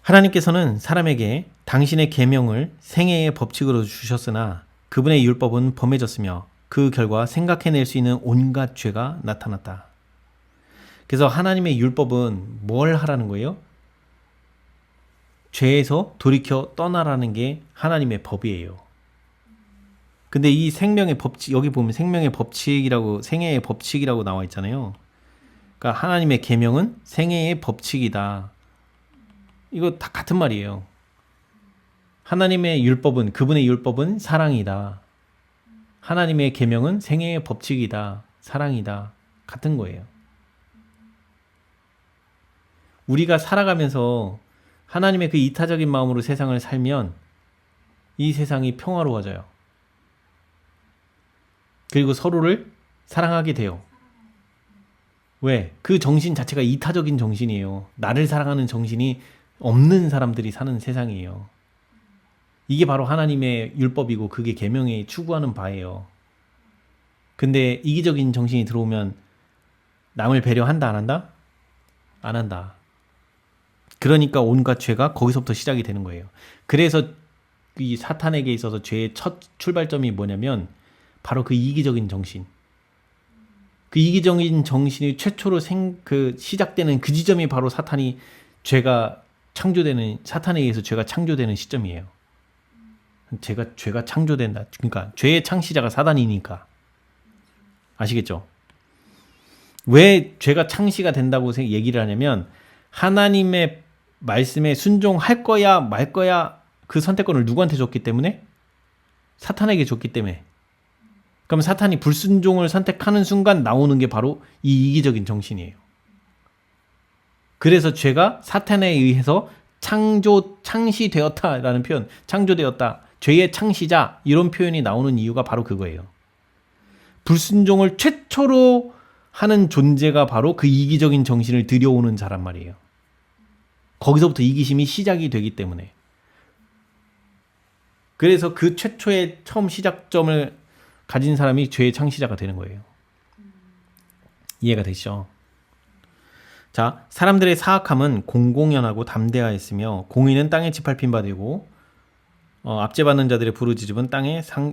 하나님께서는 사람에게 당신의 계명을 생애의 법칙으로 주셨으나 그분의 율법은 범해졌으며 그 결과 생각해낼 수 있는 온갖 죄가 나타났다. 그래서 하나님의 율법은 뭘 하라는 거예요? 죄에서 돌이켜 떠나라는 게 하나님의 법이에요. 근데 이 생명의 법칙, 여기 보면 생명의 법칙이라고, 생애의 법칙이라고 나와 있잖아요. 그러니까 하나님의 계명은 생애의 법칙이다. 이거 다 같은 말이에요. 하나님의 율법은, 그분의 율법은 사랑이다. 하나님의 계명은 생애의 법칙이다. 사랑이다. 같은 거예요. 우리가 살아가면서 하나님의 그 이타적인 마음으로 세상을 살면 이 세상이 평화로워져요. 그리고 서로를 사랑하게 돼요. 왜? 그 정신 자체가 이타적인 정신이에요. 나를 사랑하는 정신이 없는 사람들이 사는 세상이에요. 이게 바로 하나님의 율법이고 그게 계명에 추구하는 바예요. 근데 이기적인 정신이 들어오면 남을 배려한다 안 한다? 안 한다. 그러니까 온갖 죄가 거기서부터 시작이 되는 거예요. 그래서 이 사탄에게 있어서 죄의 첫 출발점이 뭐냐면 바로 그 이기적인 정신. 그 이기적인 정신이 최초로 시작되는 그 지점이 바로 사탄에 의해서 죄가 창조되는 시점이에요. 죄가 창조된다. 그러니까 죄의 창시자가 사단이니까. 아시겠죠? 왜 죄가 창시가 된다고 얘기를 하냐면 하나님의 말씀에 순종할 거야 말 거야 그 선택권을 누구한테 줬기 때문에? 사탄에게 줬기 때문에. 그럼 사탄이 불순종을 선택하는 순간 나오는 게 바로 이 이기적인 정신이에요. 그래서 죄가 사탄에 의해서 창시되었다라는 표현, 창조되었다, 죄의 창시자 이런 표현이 나오는 이유가 바로 그거예요. 불순종을 최초로 하는 존재가 바로 그 이기적인 정신을 들여오는 자란 말이에요. 거기서부터 이기심이 시작이 되기 때문에. 그래서 그 최초의 처음 시작점을 가진 사람이 죄의 창시자가 되는 거예요. 이해가 되시죠? 자, 사람들의 사악함은 공공연하고 담대하였으며 공의는 땅에 짓밟힌 바 되고 압제받는 자들의 부르짖음은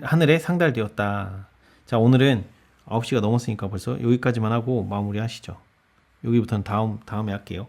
하늘에 상달되었다. 자, 오늘은 9시가 넘었으니까 벌써 여기까지만 하고 마무리 하시죠. 여기부터는 다음에 할게요.